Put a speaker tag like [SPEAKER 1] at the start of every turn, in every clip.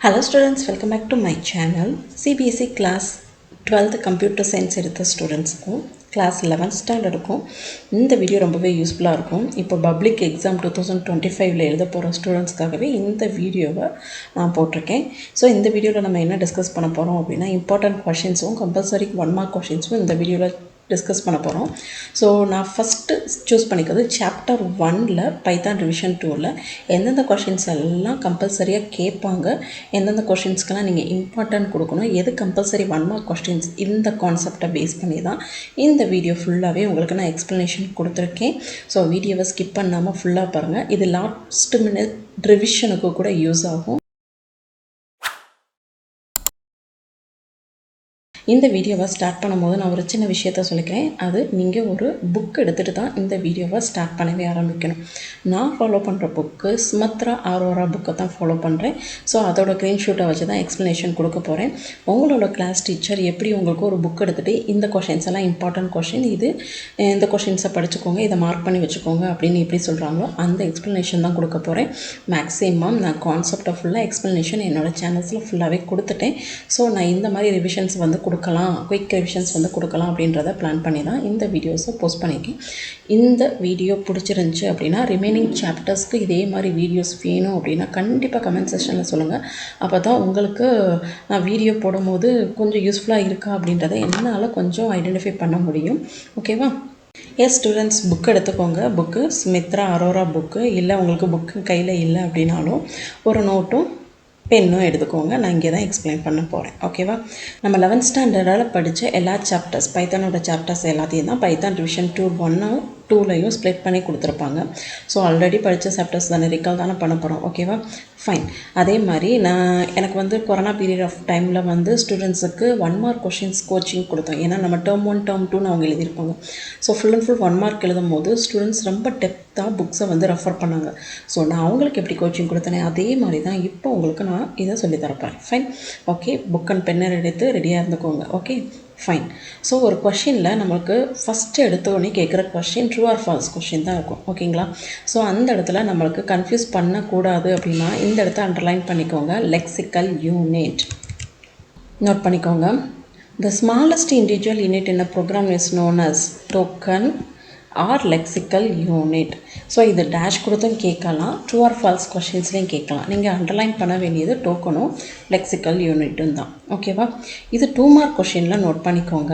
[SPEAKER 1] Hello students, welcome back to my channel. CBSE class 12th computer science எடுத்த ஸ்டூடெண்ட்ஸ்க்கும் class 11th ஸ்டாண்டர்டுக்கும் இந்த video ரொம்பவே யூஸ்ஃபுல்லாக இருக்கும். இப்போ பப்ளிக் எக்ஸாம் 2025ல எழுத போகிற ஸ்டூடெண்ட்ஸ்க்காகவே இந்த வீடியோவை நான் போட்டிருக்கேன். ஸோ இந்த வீடியோவில் நம்ம என்ன டிஸ்கஸ் பண்ண போகிறோம் அப்படின்னா இம்பார்ட்டன்ட் கொஷின்ஸும் கம்பல்சரி 1 மார்க் கொஷின்ஸும் இந்த வீடியோவில் டிஸ்கஸ் பண்ண போகிறோம். ஸோ நான் ஃபஸ்ட்டு சூஸ் பண்ணிக்கிறது சாப்டர் 1ல் பைத்தான் ரிவிஷன் 2ல் எந்தெந்த கொஷின்ஸ் எல்லாம் கம்பல்சரியாக கேட்பாங்க, எந்தெந்த கொஷின்ஸ்க்கெல்லாம் நீங்கள் இம்பார்ட்டன்ட் கொடுக்கணும், எது கம்பல்சரி 1 மார்க் கொஸ்டின்ஸ், இந்த கான்செப்டை பேஸ் பண்ணி தான் இந்த வீடியோ ஃபுல்லாகவே உங்களுக்கு நான் எக்ஸ்ப்ளனேஷன் கொடுத்துருக்கேன். ஸோ வீடியோவை ஸ்கிப் பண்ணாமல் ஃபுல்லாக பாருங்கள். இது லாஸ்ட் மினிட் ரிவிஷனுக்கு கூட யூஸ் ஆகும். இந்த வீடியோவை ஸ்டார்ட் பண்ணும்போது நான் ஒரு சின்ன விஷயத்த சொல்லிக்கிறேன். அது நீங்கள் ஒரு புக் எடுத்துகிட்டு தான் இந்த வீடியோவை ஸ்டார்ட் பண்ணவே ஆரம்பிக்கணும். நான் ஃபாலோ பண்ணுற புக்கு சுமத்ரா அரோரா புக்கை தான் ஃபாலோ பண்ணுறேன். ஸோ அதோட ஸ்க்ரீன்ஷூட்டை வச்சு தான் எக்ஸ்ப்ளனேஷன் கொடுக்க போகிறேன். உங்களோட கிளாஸ் டீச்சர் எப்படி உங்களுக்கு ஒரு புக் எடுத்துகிட்டு இந்த கொஷின்ஸ் எல்லாம் இம்பார்ட்டன்ட் கொஷின், இது இந்த கொஷின்ஸை படிச்சுக்கோங்க, இதை மார்க் பண்ணி வச்சுக்கோங்க அப்படின்னு எப்படி சொல்கிறாங்களோ அந்த எக்ஸ்ப்ளனேஷன் தான் கொடுக்க போகிறேன். மேக்ஸிமம் நான் கான்செப்டை ஃபுல்லாக எக்ஸ்ப்ளனேஷன் என்னோடய சேனல்ஸில் ஃபுல்லாகவே கொடுத்துட்டேன். ஸோ நான் இந்த மாதிரி ரிவிஷன்ஸ் வந்து கொடுக்கலாம், குயிக் ரிவிஷன்ஸ் வந்து கொடுக்கலாம் அப்படின்றத பிளான் பண்ணி தான் இந்த வீடியோஸை போஸ்ட் பண்ணியிருக்கேன். இந்த வீடியோ பிடிச்சிருந்துச்சி அப்படின்னா ரிமைனிங் சாப்டர்ஸ்க்கு இதே மாதிரி வீடியோஸ் வேணும் அப்படின்னா கண்டிப்பாக கமெண்ட் செக்ஷனில் சொல்லுங்கள். அப்போ தான் உங்களுக்கு நான் வீடியோ போடும்போது கொஞ்சம் யூஸ்ஃபுல்லாக இருக்கா அப்படின்றத என்னால் கொஞ்சம் ஐடென்டிஃபை பண்ண முடியும். ஓகேவா? எஸ் ஸ்டூடெண்ட்ஸ், புக் எடுத்துக்கோங்க. புக்கு சுமித்ரா அரோரா புக்கு, இல்லை உங்களுக்கு புக்கு கையில் இல்லை அப்படின்னாலும் ஒரு நோட்டும் பென்னும் எடுத்துக்கோங்க. நான் இங்கே தான் எக்ஸ்பிளைன் பண்ண போகிறேன். ஓகேவா? நம்ம 11th ஸ்டாண்டர்டில் படித்த எல்லா சாப்டர்ஸ், பைத்தானோட சாப்டர்ஸ் எல்லாத்தையும் தான் பைத்தான் ரிவிஷன் 2லையும் ஸ்ப்ளிட் பண்ணி கொடுத்துருப்பாங்க. ஸோ ஆல்ரெடி படித்த சாப்டர்ஸ் தானே, ரிகால் தானே பண்ண போகிறோம். ஓகேவா? ஃபைன். அதே மாதிரி எனக்கு வந்து கொரோனா பீரியட் ஆஃப் டைமில் வந்து ஸ்டூடெண்ட்ஸுக்கு 1 மார்க் கொஷின்ஸ் கோச்சிங் கொடுத்தோம். ஏன்னா நம்ம டேர்ம் 1 டேர்ம் 2 அவங்க எழுதியிருப்பாங்க. So full and full 1 mark எழுதும் போது ஸ்டூடெண்ட்ஸ் ரொம்ப டெப்த்தாக புக்ஸை வந்து ரெஃபர் பண்ணாங்க. ஸோ நான் அவங்களுக்கு எப்படி கோச்சிங் கொடுத்தேனே அதே மாதிரி தான் இப்போ உங்களுக்கு நான் இதை சொல்லித்தரப்பேன். ஃபைன். ஓகே, புக் அண்ட் பென்னை எடுத்து ரெடியாக இருந்துக்கோங்க. Okay, fine. ஸோ ஒரு கொஷினில் நம்மளுக்கு ஃபஸ்ட்டு எடுத்தோடனே கேட்குற question true or falls question தான் இருக்கும். ஓகேங்களா? ஸோ அந்த இடத்துல நம்மளுக்கு கன்ஃபியூஸ் பண்ணக்கூடாது அப்படின்னா இந்த இடத்த அண்டர்லைன் பண்ணிக்கோங்க. லெக்சிக்கல் யூனிட் நோட் பண்ணிக்கோங்க. The smallest individual unit in a program is known as token or lexical unit. So இது டேஷ் கொடுத்தும் கேட்கலாம், ட்ரூ ஆர் ஃபால்ஸ் கொஷின்ஸ்லேயும் கேட்கலாம். நீங்கள் அண்டர்லைன் பண்ண வேண்டியது டோக்கனும் லெக்சிக்கல் யூனிட்டும் தான். ஓகேவா? இது 2 மார்க் கொஷினில் நோட் பண்ணிக்கோங்க.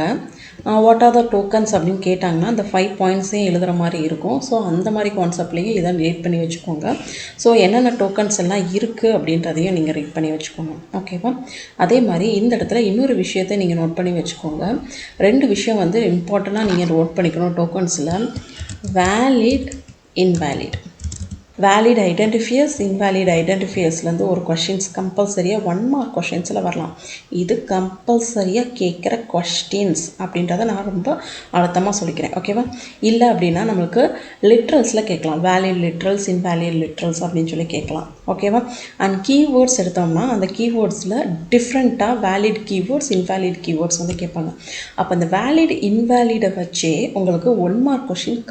[SPEAKER 1] வாட் ஆர் த டோக்கன்ஸ் அப்படின்னு கேட்டாங்கன்னா அந்த 5 பாயிண்ட்ஸையும் எழுதுகிற மாதிரி இருக்கும். ஸோ அந்த மாதிரி கான்செப்ட்லேயும் இதை ரீட் பண்ணி வச்சுக்கோங்க. ஸோ என்னென்ன டோக்கன்ஸ் எல்லாம் இருக்குது அப்படின்றதையும் நீங்கள் ரீட் பண்ணி வச்சுக்கோங்க. ஓகேவா? அதே மாதிரி இந்த இடத்துல இன்னொரு விஷயத்தை நீங்கள் நோட் பண்ணி வச்சுக்கோங்க. 2 விஷயம் வந்து இம்பார்ட்டண்ட்டாக நீங்கள் நோட் பண்ணிக்கணும் டோக்கன்ஸில். Valid, invalid. Valid identifiers, invalid ஐடென்டிஃபையர்ஸ்லேருந்து ஒரு கொஷின்ஸ் கம்பல்சரியாக 1 மார்க் கொஷின்ஸில் வரலாம். இது கம்பல்சரியாக கேட்குற கொஸ்டின்ஸ் அப்படின்றத நான் ரொம்ப அழுத்தமாக சொல்லிக்கிறேன். ஓகேவா? இல்லை அப்படின்னா நம்மளுக்கு லிட்ரல்ஸில் கேட்கலாம். வேலிட் லிட்ரல்ஸ், இன்வேலிட் லிட்ரல்ஸ் அப்படின்னு சொல்லி கேட்கலாம். ஓகேவா? அண்ட் கீவேர்ட்ஸ் எடுத்தோம்னா அந்த கீவேர்ட்ஸில் டிஃப்ரெண்ட்டாக வேலிட் கீவேர்ட்ஸ், இன்வேலிட் கீவேர்ட்ஸ் வந்து கேட்பாங்க. அப்போ அந்த வேலிட் இன்வேலிடை வச்சே உங்களுக்கு 1 மார்க் கொஷின்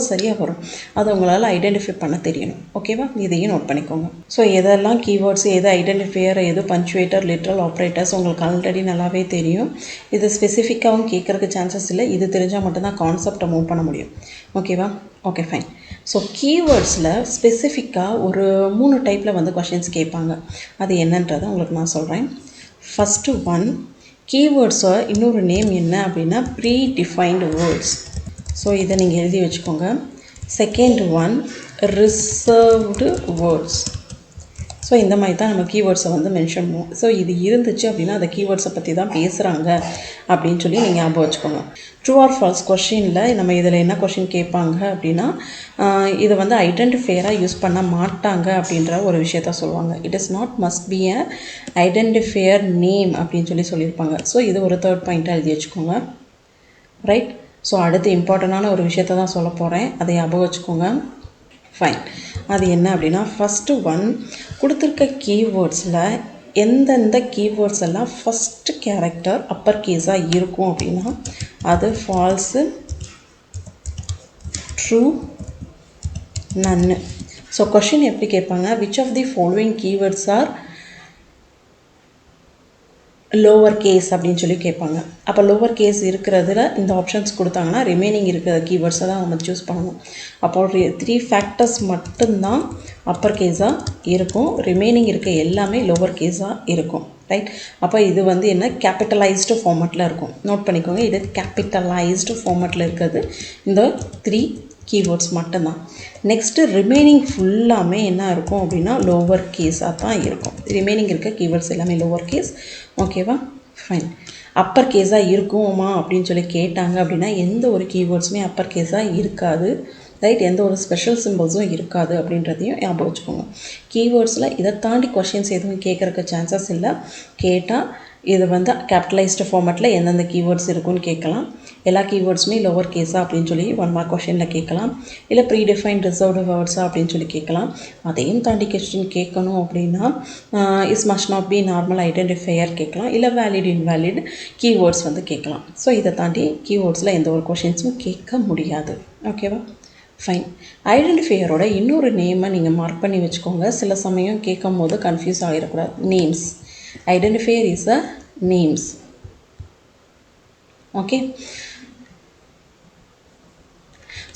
[SPEAKER 1] சரியாக வரும். அதை உங்களால் ஐடென்டிஃபை பண்ண தெரியணும். ஓகேவா? இதையும் நோட் பண்ணிக்கோங்க. ஸோ எதெல்லாம் கீவேர்ட்ஸ், எது ஐடென்டிஃபையர், எது பஞ்சுவேட்டர், லிட்ரல் ஆப்ரேட்டர்ஸ் உங்களுக்கு ஆல்ரெடி நல்லாவே தெரியும். இது ஸ்பெசிஃபிக்காகவும் கேட்குறதுக்கு சான்சஸ் இல்லை. இது தெரிஞ்சால் மட்டும்தான் கான்செப்டை மூவ் பண்ண முடியும். ஓகேவா? Okay, fine. ஸோ கீவேர்ட்ஸில் ஸ்பெசிஃபிக்காக ஒரு 3 டைப்பில் வந்து கொஷின்ஸ் கேட்பாங்க. அது என்னன்றதை உங்களுக்கு நான் சொல்கிறேன். ஃபஸ்ட்டு ஒன், கீவேர்ட்ஸை இன்னொரு நேம் என்ன அப்படின்னா ப்ரீ டிஃபைன்டு வேர்ட்ஸ். ஸோ இதை நீங்கள் எழுதி வச்சுக்கோங்க. Second one, reserved words. So இந்த மாதிரி தான் நம்ம கீவேர்ட்ஸை வந்து மென்ஷன் பண்ணுவோம். ஸோ இது இருந்துச்சு அப்படின்னா அந்த கீவேர்ட்ஸை பற்றி தான் பேசுகிறாங்க அப்படின்னு சொல்லி நீங்கள் ஞாபகம் வச்சுக்கோங்க. ட்ரூ ஆர் ஃபால்ஸ் கொஷினில் நம்ம இதில் என்ன கொஷின் கேட்பாங்க அப்படின்னா இதை வந்து ஐடென்டிஃபையராக யூஸ் பண்ண மாட்டாங்க அப்படின்ற ஒரு விஷயத்த சொல்லுவாங்க. It is not must be a identifier name அப்படின்னு சொல்லியிருப்பாங்க. ஸோ இது ஒரு 3rd பாயிண்ட்டாக எழுதி வச்சுக்கோங்க. ரைட்? ஸோ அடுத்து இம்பார்ட்டண்டான ஒரு விஷயத்த தான் சொல்ல போகிறேன், அதை ஞாபகம் வச்சுக்கோங்க. ஃபைன். அது என்ன அப்படின்னா ஃபஸ்ட்டு ஒன், கொடுத்துருக்க கீவேர்ட்ஸில் எந்தெந்த கீவேர்ட்ஸ் எல்லாம் ஃபஸ்ட்டு கேரக்டர் அப்பர் கேஸாக இருக்கும் அப்படின்னா அது ஃபால்ஸு, ட்ரூ, நன்னு. ஸோ கொஷின் எப்படி கேட்பாங்க, which of the following keywords are lower case அப்படின்னு சொல்லி கேட்பாங்க. அப்போ லோவர் கேஸ் இருக்கிறதுல இந்த ஆப்ஷன்ஸ் கொடுத்தாங்கன்னா ரிமைனிங் இருக்கிற கீவேர்ட்ஸை தான் நம்ம சூஸ் பண்ணணும். அப்போ 3 ஃபேக்டர்ஸ் மட்டும்தான் அப்பர் கேஸாக இருக்கும், ரிமைனிங் இருக்க எல்லாமே லோவர் கேஸாக இருக்கும். ரைட். அப்போ இது வந்து என்ன, கேபிட்டலைஸ்டு ஃபார்மேட்டில் இருக்கும். நோட் பண்ணிக்கோங்க, இது கேபிட்டலைஸ்டு ஃபார்மேட்டில் இருக்கிறது இந்த 3 கீவேர்ட்ஸ் மட்டும்தான். நெக்ஸ்ட்டு ரிமைனிங் ஃபுல்லாமே என்ன இருக்கும் அப்படின்னா லோவர் கேஸாக தான் இருக்கும். ரிமைனிங் இருக்க கீவேர்ட்ஸ் எல்லாமே லோவர் கேஸ். ஓகேவா, ஃபைன். அப்பர் கேஸாக இருக்குமா அப்படின்னு சொல்லி கேட்டாங்க அப்படின்னா எந்த ஒரு கீவேர்ட்ஸுமே அப்பர் கேஸாக இருக்காது. ரைட். எந்த ஒரு ஸ்பெஷல் சிம்பிள்ஸும் இருக்காது அப்படின்றதையும் ஞாபகம் வச்சுக்கோங்க. கீவேர்ட்ஸில் இதை தாண்டி கொஷின்ஸ் எதுவும் கேட்குறக்கு சான்சஸ் இல்லை. கேட்டால் இது வந்து கேபிட்டலைஸ்டு ஃபார்மேட்டில் எந்தெந்த கீவேர்ட்ஸ் இருக்குன்னு கேட்கலாம். எல்லா கீவேர்ட்ஸுமே லோவர் கேஸா அப்படின்னு சொல்லி 1 மார்க் கொஷனில் கேட்கலாம். இல்லை ப்ரீடிஃபைன்ட் ரிசர்வ்டு வேர்ட்ஸா அப்படின்னு சொல்லி கேட்கலாம். அதையும் தாண்டி கொஸ்டின் கேட்கணும் அப்படின்னா is must not be normal identifier கேட்கலாம். இல்லை வேலிட் இன்வேலிட் கீவேர்ட்ஸ் வந்து கேட்கலாம். ஸோ இதை தாண்டி கீவேர்ட்ஸில் எந்த ஒரு கொஷின்ஸும் கேட்க முடியாது. ஓகேவா, ஃபைன். ஐடென்டிஃபையரோட இன்னொரு நேமை நீங்கள் மார்க் பண்ணி வச்சுக்கோங்க. சில சமயம் கேட்கும் போது கன்ஃபியூஸ் ஆகிடக்கூடாது. Names. Identifier is a names. Okay.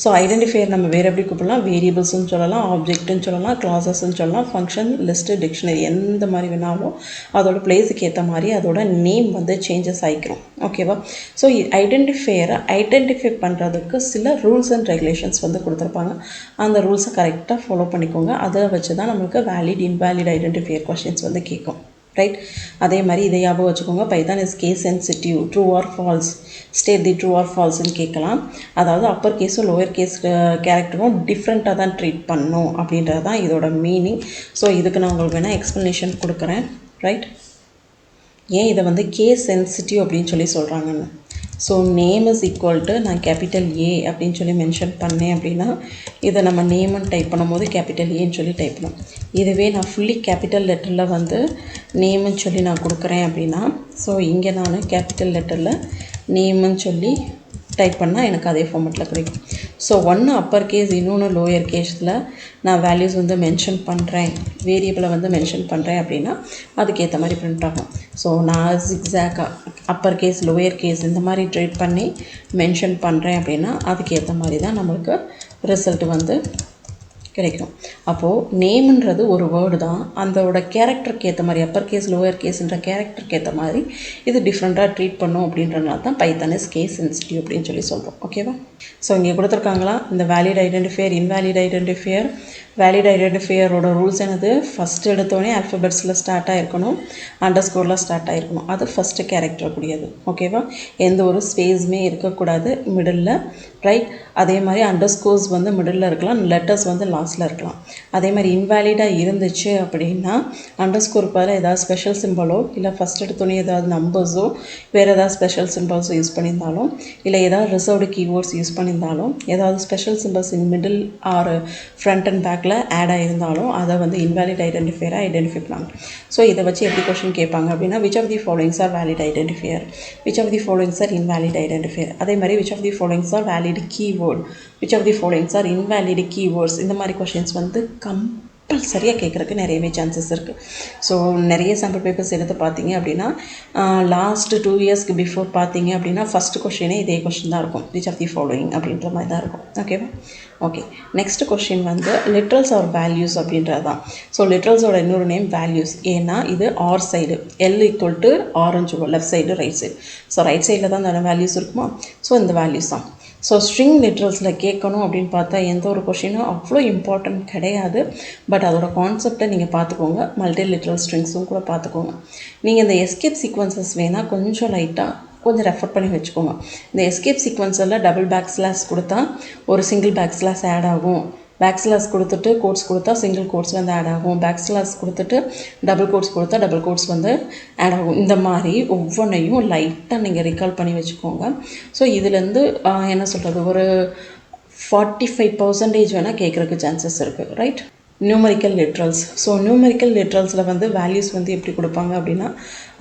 [SPEAKER 1] So identifier நம்ம வேறு எப்படி கூப்பிடலாம், வேரியபிள்ஸ்னு சொல்லலாம், ஆப்ஜெக்ட்னு சொல்லலாம், கிளாஸஸ்ன்னு சொல்லலாம், ஃபங்க்ஷன், லிஸ்ட்டு, டிக்ஷனரி எந்த மாதிரி வேணாலும் அதோட பிளேஸுக்கு ஏற்ற மாதிரி அதோட நேம் வந்து சேஞ்சஸ் ஆகிக்கிறோம். ஓகேவா. ஸோ ஐடென்டிஃபையரை ஐடென்டிஃபை பண்ணுறதுக்கு சில ரூல்ஸ் அண்ட் ரெகுலேஷன்ஸ் வந்து கொடுத்துருப்பாங்க. அந்த ரூல்ஸை கரெக்டாக ஃபாலோ பண்ணிக்கோங்க. அதை வச்சு தான் நம்மளுக்கு வேலிட் இன்வேலிட் ஐடென்டிஃபையர் கொஸ்டின்ஸ் வந்து கேட்கும். ரைட். அதே மாதிரி இதை ஞாபகம் வச்சுக்கோங்க. Python is case sensitive. True or false, state the true or ஃபால்ஸ்ன்னு கேட்கலாம். அதாவது அப்பர் கேஸும் லோயர் கேஸ் கேரக்டரும் டிஃப்ரெண்ட்டாக தான் ட்ரீட் பண்ணணும் அப்படின்றது தான் இதோட மீனிங். ஸோ இதுக்கு நான் உங்களுக்கு வேணால் எக்ஸ்ப்ளனேஷன் கொடுக்குறேன். ரைட். ஏன் இதை வந்து கேஸ் சென்சிட்டிவ் அப்படின்னு சொல்லி சொல்கிறாங்கன்னு. So name is equal to நான் கேபிட்டல் ஏ அப்படின்னு சொல்லி மென்ஷன் பண்ணேன் அப்படின்னா இதை நம்ம நேம்னு டைப் பண்ணும்போது கேபிட்டல் ஏன்னு சொல்லி டைப் பண்ணும். இதுவே நான் ஃபுல்லி கேபிட்டல் லெட்டரில் வந்து நேம்னு சொல்லி நான் கொடுக்குறேன் அப்படின்னா ஸோ இங்கே நான் கேபிட்டல் லெட்டரில் நேம்னு சொல்லி டைப் பண்ணால் எனக்கு அதே ஃபார்மெட்டில் கிடைக்கும். ஸோ ஒன்று அப்பர் கேஸ், இன்னொன்று லோயர் கேஸில் நான் வேல்யூஸ் வந்து மென்ஷன் பண்ணுறேன், வேரியபிளை வந்து மென்ஷன் பண்ணுறேன் அப்படின்னா அதுக்கேற்ற மாதிரி பிரிண்ட் ஆகும். ஸோ நான் ஜிக்ஸாக்காக அப்பர் கேஸ் லோயர் கேஸ் இந்த மாதிரி ட்ரேட் பண்ணி மென்ஷன் பண்ணுறேன் அப்படின்னா அதுக்கேற்ற மாதிரி தான் நம்மளுக்கு ரிசல்ட் வந்து கிடைக்கும். அப்போது நேம்ன்றது ஒரு வேர்டு தான், அதோட கேரக்டருக்கு ஏற்ற மாதிரி அப்பர் கேஸ் லோயர் கேஸ்ன்ற கேரக்டருக்கு ஏற்ற மாதிரி இது டிஃப்ரெண்ட்டாக ட்ரீட் பண்ணும் அப்படின்றனால தான் பைத்தான் இஸ் கேஸ் சென்சிட்டிவ் அப்படின்னு சொல்லி சொல்கிறோம். ஓகேவா. ஸோ இங்கே கொடுத்துருக்காங்களா இந்த வேலிட் ஐடென்டிஃபையர், இன்வேலிட் ஐடென்டிஃபையர். வேலிட் ஐடென்டிஃபையரோட ரூல்ஸ் என்னது, ஃபஸ்ட்டு எடுத்தோடனே ஆல்ஃபபெட்ஸில் ஸ்டார்ட் ஆகிருக்கணும், அண்டர்ஸ்கோரில் ஸ்டார்ட் ஆகிருக்கணும். அது ஃபஸ்ட்டு கேரக்டர் கூடியது. ஓகேவா. எந்த ஒரு ஸ்பேஸுமே இருக்கக்கூடாது மிடில். ரைட். அதே மாதிரி அண்டர்ஸ்கோர்ஸ் வந்து மிடில் இருக்கலாம், லெட்டர்ஸ் வந்து லாஸ்ட்டில் இருக்கலாம். அதே மாதிரி இன்வேலிடாக இருந்துச்சு அப்படின்னா அண்டர்ஸ்கோர் பதில் ஏதாவது ஸ்பெஷல் சிம்பிளோ இல்லை ஃபஸ்ட் எடுத்தோடனே ஏதாவது நம்பர்ஸோ வேறு ஏதாவது ஸ்பெஷல் சிம்பிள்ஸோ யூஸ் பண்ணியிருந்தாலும் இல்லை ஏதாவது ரிசர்வ்டு கீவேர்ட்ஸ் யூஸ் பண்ணியிருந்தாலும் ஏதாவது special symbols in middle or front and பேக்கில் ஆட் ஆகியிருந்தாலும் அதை வந்து இன்வேலிட் ஐடென்டிஃபையராக ஐடென்டிஃபை பண்ணாங்க. ஸோ இதை வச்சு எப்படி கொஸ்டின் கேட்பாங்க அப்படின்னா which of the followings are valid identifier, which of the followings are invalid identifier. அதே மாதிரி which of the followings are valid keyword, which of the followings are invalid keywords. இந்த மாதிரி கொஸ்டின்ஸ் வந்து கம்பல்சரியாக கேட்குறக்கு நிறையவே சான்சஸ் இருக்குது. ஸோ நிறைய sample papers எடுத்து பார்த்தீங்க அப்படின்னா லாஸ்ட்டு 2 இயர்ஸ்க்கு பிஃபோர் பார்த்தீங்க அப்படின்னா ஃபஸ்ட்டு கொஸ்டினே இதே கொஸ்டின் தான் இருக்கும், விச் ஆஃப் தி ஃபாலோயிங் அப்படின்ற மாதிரி தான் இருக்கும். ஓகேவா. ஓகே. நெக்ஸ்ட் கொஸ்டின் வந்து லிட்ரல்ஸ் ஆர் வேல்யூஸ் அப்படின்றது தான். ஸோ லிட்ரல்ஸோட இன்னொரு நேம் வேல்யூஸ். ஏன்னா இது R side, L equal to ஆர்ன்னு சொல்லுவோம், left side right side. So right சைடில் தான் அந்த வேல்யூஸ் இருக்குமா. ஸோ இந்த வேல்யூஸ் தான். ஸோ ஸ்ட்ரிங் லிட்ரல்ஸில் கேட்கணும் அப்படின்னு பார்த்தா எந்த ஒரு கொஷினும் அவ்வளோ இம்பார்ட்டன்ட் கிடையாது. பட் அதோட கான்செப்டை நீங்கள் பார்த்துக்கோங்க, மல்டி லிட்ரல் ஸ்ட்ரிங்ஸும் கூட பார்த்துக்கோங்க. நீங்கள் இந்த எஸ்கேப் சீக்வன்சஸ் வேணால் கொஞ்சம் லைட்டாக கொஞ்சம் ரெஃபர் பண்ணி வச்சுக்கோங்க. இந்த எஸ்கேப் சீக்வன்ஸில் டபுள் பேக் ஸ்லாஷ் கொடுத்தா ஒரு சிங்கிள் பேக் ஸ்லாஷ் ஆட் ஆகும், பேக் ஸ்லாஷ் கொடுத்துட்டு கோட்ஸ் கொடுத்தா சிங்கிள் கோட்ஸ் வந்து ஆட் ஆகும், பேக் ஸ்லாஷ் கொடுத்துட்டு டபுள் கோட்ஸ் கொடுத்தா டபுள் கோட்ஸ் வந்து ஆட் ஆகும். இந்த மாதிரி ஒவ்வொன்றையும் லைட்டாக நீங்கள் ரிகால் பண்ணி வச்சுக்கோங்க. ஸோ இதுலேருந்து என்ன சொல்கிறது, ஒரு 45% வேணால் கேட்குறதுக்கு சான்சஸ் இருக்குது. Right. Numerical literals. So numerical லிட்ரல்ஸில் வந்து வேல்யூஸ் வந்து எப்படி கொடுப்பாங்க அப்படின்னா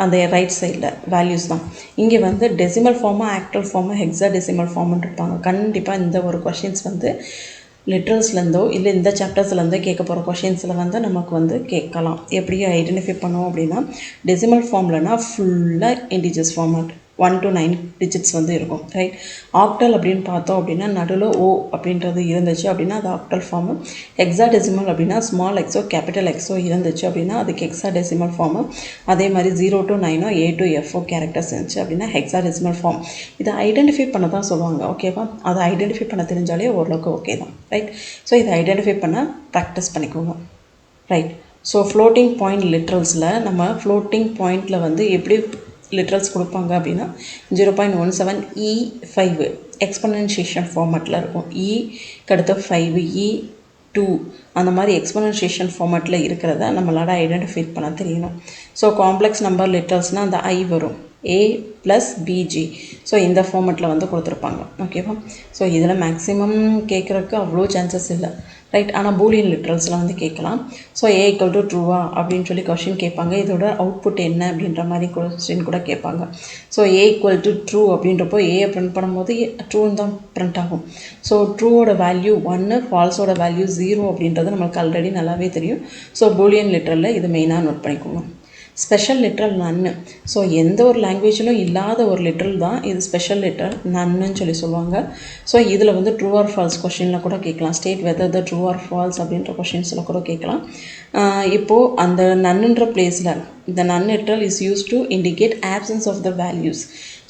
[SPEAKER 1] அந்த ரைட் சைடில் வேல்யூஸ் தான். இங்கே வந்து டெசிமல் ஃபார்மாக, ஆக்டல் ஃபார்மாக, ஹெக்ஸா டெசிமல் ஃபார்ம்னு இருப்பாங்க. கண்டிப்பாக இந்த ஒரு கொஷின்ஸ் வந்து லிட்ரல்ஸ்லேருந்தோ இல்லை இந்த சாப்டர்ஸ்லேருந்தோ கேட்க போகிற கொஷின்ஸில் வந்து நமக்கு வந்து கேட்கலாம். எப்படி ஐடென்டிஃபை பண்ணுவோம் அப்படின்னா, டெசிமல் ஃபார்ம்லனா ஃபுல்லாக இன்டிஜர்ஸ் ஃபார்மேட் 1 to 9 டிஜிட்ஸ் வந்து இருக்கும். ரைட். ஆக்டல் அப்படின்னு பார்த்தோம் அப்படின்னா நடுவில் ஓ அப்படின்றது இருந்துச்சு அப்படின்னா அது ஆக்டல் ஃபார்மு. ஹெக்ஸாடெசிமல் அப்படின்னா ஸ்மால் எக்ஸோ கேபிட்டல் எக்ஸோ இருந்துச்சு அப்படின்னா அதுக்கு ஹெக்ஸாடெசிமல் ஃபார்மு. அதே மாதிரி 0 to 9 A to F characters இருந்துச்சு அப்படின்னா ஹெக்ஸாடெசிமல் ஃபார்ம். இதை ஐடென்டிஃபை பண்ண தான் சொல்லுவாங்க. ஓகேவா? அதை ஐடென்டிஃபை பண்ண தெரிஞ்சாலே ஓரளவுக்கு ஓகே தான். ரைட். ஸோ இதை ஐடென்டிஃபை பண்ண ப்ராக்டிஸ் பண்ணிக்கோங்க. ரைட். ஸோ ஃப்ளோட்டிங் பாயிண்ட் லிட்ரல்ஸில் நம்ம ஃப்ளோட்டிங் பாயிண்டில் வந்து எப்படி லிட்ரல்ஸ் கொடுப்பாங்க அப்படின்னா 0.17 E5 எக்ஸ்பொனன்ஷியேஷன் ஃபார்மேட்டில் இருக்கும். அடுத்த 5 E2 அந்த மாதிரி எக்ஸ்பொனன்ஷியேஷன் ஃபார்மேட்டில் இருக்கிறத நம்மளால் ஐடென்டிஃபை பண்ண தெரியணும். ஸோ காம்ப்ளெக்ஸ் நம்பர் லிட்ரல்ஸ்னால் அந்த I வரும் A+BG. ஸோ இந்த ஃபார்மேட்டில் வந்து கொடுத்துருப்பாங்க. ஓகேவா? ஸோ இதில் மேக்ஸிமம் கேட்குறதுக்கு அவ்வளோ சான்சஸ் இல்லை. ரைட். ஆனால் பூலியன் லிட்ரல்ஸில் வந்து கேட்கலாம். ஸோ A = ட்ரூவா அப்படின்னு சொல்லி கொஷின் கேட்பாங்க. இதோட அவுட்புட் என்ன அப்படின்ற மாதிரி கொஸ்டின் கூட கேட்பாங்க. ஸோ A = ட்ரூ அப்படின்றப்போ ஏ ப்ரிண்ட் பண்ணும்போது ட்ரூன்னு தான் ப்ரிண்ட் ஆகும். ஸோ ட்ரூவோட வேல்யூ 1, ஃபால்ஸோட வேல்யூ 0 அப்படின்றது நம்மளுக்கு ஆல்ரெடி நல்லாவே தெரியும். ஸோ பூலியன் லிட்ரலில் இது மெயினாக நோட் பண்ணிக்கோங்க. Special literal நன்னு. ஸோ எந்த ஒரு லாங்குவேஜிலும் இல்லாத ஒரு லிட்ரல் தான் இது ஸ்பெஷல் லிட்ரல் நன்னுன்னு சொல்லி சொல்லுவாங்க. ஸோ இதில் வந்து ட்ரூ ஆர் ஃபால்ஸ் கொஷினில் கூட கேட்கலாம். State whether the true or false அப்படின்ற கொஷின்ஸில் கூட கேட்கலாம். இப்போது அந்த நன்னுன்ற பிளேஸில் இந்த none literal is use to indicate absence of the values.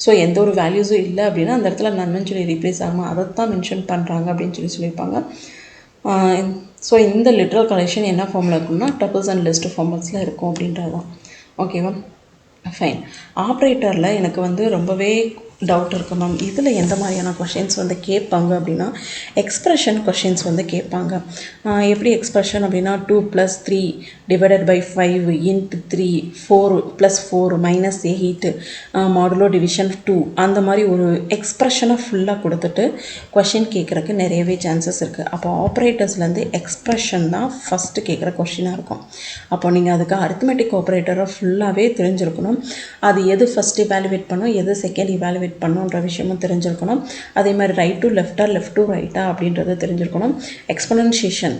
[SPEAKER 1] So எந்த ஒரு வேல்யூஸும் இல்லை அப்படின்னா அந்த இடத்துல நன்னுன்னு சொல்லி ரீப்ளேஸ் ஆகும். அதை தான் மென்ஷன் பண்ணுறாங்க அப்படின்னு சொல்லி சொல்லியிருப்பாங்க. ஸோ இந்த லிட்ரல் கலெக்ஷன் என்ன ஃபார்மில் இருக்கும்னா டபிள்ஸ் அண்ட் லிஸ்ட் ஃபார்மட்ஸில் இருக்கும் அப்படின்றது தான். ஓகேவா? ஃபைன். ஆப்ரேட்டரில் எனக்கு வந்து ரொம்பவே டவுட் இருக்குது மேம். இதில் எந்த மாதிரியான கொஷின்ஸ் வந்து கேட்பாங்க அப்படின்னா எக்ஸ்ப்ரெஷன் கொஷின்ஸ் வந்து கேட்பாங்க. எப்படி எக்ஸ்ப்ரெஷன் அப்படின்னா 2 + 3 / 5 × 3 4 + 4 - 8 மாடுலோ டிவிஷன் 2 அந்த மாதிரி ஒரு எக்ஸ்ப்ரெஷனை ஃபுல்லாக கொடுத்துட்டு கொஷின் கேட்குறக்கு நிறையவே சான்சஸ் இருக்குது. அப்போ ஆப்ரேட்டர்ஸ்லேருந்து எக்ஸ்ப்ரெஷன் தான் ஃபஸ்ட்டு கேட்குற கொஷினாக இருக்கும். அப்போ நீங்கள் அதுக்கு அரித்மெட்டிக் ஆப்ரேட்டரை ஃபுல்லாகவே தெரிஞ்சிருக்கணும். அது எது ஃபஸ்ட் இவாலுவேட் பண்ணும், எது செகண்ட் இவாலுவேட் பண்ணுன்ற விஷயமும் தெரிஞ்சிருக்கணும். அதே மாதிரி ரைட் டு லெஃப்டா, லெஃப்ட் டு ரைட்டா அப்படின்றது தெரிஞ்சிருக்கணும். எக்ஸ்பொனன்ஷியேஷன்,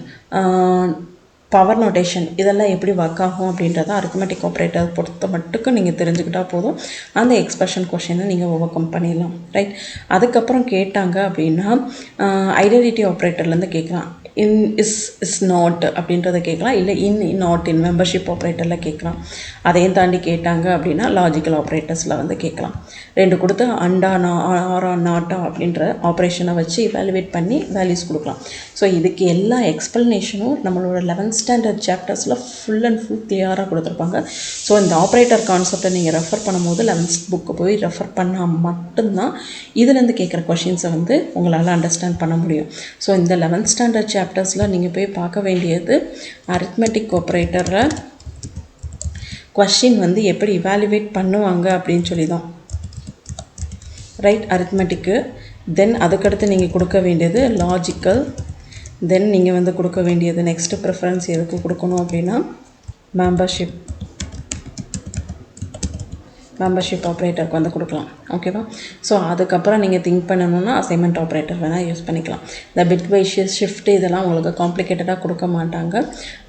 [SPEAKER 1] பவர் நோட்டேஷன் இதெல்லாம் எப்படி ஒர்க் ஆகும் அப்படின்றத அரித்மெட்டிக் ஆப்ரேட்டர் பொறுத்த மட்டுக்கும் நீங்கள் தெரிஞ்சுக்கிட்டால் போதும். அந்த எக்ஸ்பிரஷன் கொஷினை நீங்கள் ஓவர் கம் பண்ணிடலாம். ரைட். அதுக்கப்புறம் கேட்டாங்க அப்படின்னா ஐடென்டிட்டி ஆப்ரேட்டர்லேருந்து கேட்கலாம். இஸ் நாட் அப்படின்றத கேட்கலாம். இல்லை நாட் இன் மெம்பர்ஷிப் ஆப்ரேட்டரில் கேட்கலாம். அதையும் தாண்டி கேட்டாங்க அப்படின்னா லாஜிக்கல் ஆப்ரேட்டர்ஸில் வந்து கேட்கலாம். 2 கொடுத்து அண்டா ஆரா நாட்டா அப்படின்ற ஆப்ரேஷனை வச்சு இவாலுவேட் பண்ணி வேல்யூஸ் கொடுக்கலாம். ஸோ இதுக்கு எல்லா எக்ஸ்ப்ளனேஷனும் நம்மளோட 11th ஸ்டாண்டர்ட் சாப்டர்ஸில் ஃபுல் அண்ட் ஃபுல் கிளியராக கொடுத்துருப்பாங்க. ஸோ இந்த ஆப்ரேட்டர் கான்செப்டை நீங்கள் ரெஃபர் பண்ணும்போது 11th புக்கு போய் ரெஃபர் பண்ணால் மட்டும்தான் இதுலேருந்து கேட்குற கொஷின்ஸை வந்து உங்களால் அண்டர்ஸ்டாண்ட் பண்ண முடியும். ஸோ இந்த 11th ஸ்டாண்டர்ட் சாப்டர்ஸில் நீங்கள் போய் பார்க்க வேண்டியது அரித்மெட்டிக் ஆப்ரேட்டரில் கொஷின் வந்து எப்படி இவாலுவேட் பண்ணுவாங்க அப்படின்னு சொல்லி தான். ரைட். அரித்மெட்டிக்கு, தென் அதுக்கடுத்து நீங்கள் கொடுக்க வேண்டியது லாஜிக்கல், தென் நீங்கள் வந்து கொடுக்க வேண்டியது நெக்ஸ்ட்டு ப்ரிஃபரன்ஸ் எதுக்கு கொடுக்கணும் அப்படின்னா மெம்பர்ஷிப் ஆப்ரேட்டருக்கு வந்து கொடுக்கலாம். ஓகேவா? ஸோ அதுக்கப்புறம் நீங்கள் திங்க் பண்ணணுன்னா அசைன்மெண்ட் ஆப்ரேட்டர் வேணால் யூஸ் பண்ணிக்கலாம். இந்த பிட் வைஸ் ஷிஃப்ட் இதெல்லாம் உங்களுக்கு காம்ப்ளிகேட்டடாக கொடுக்க மாட்டாங்க.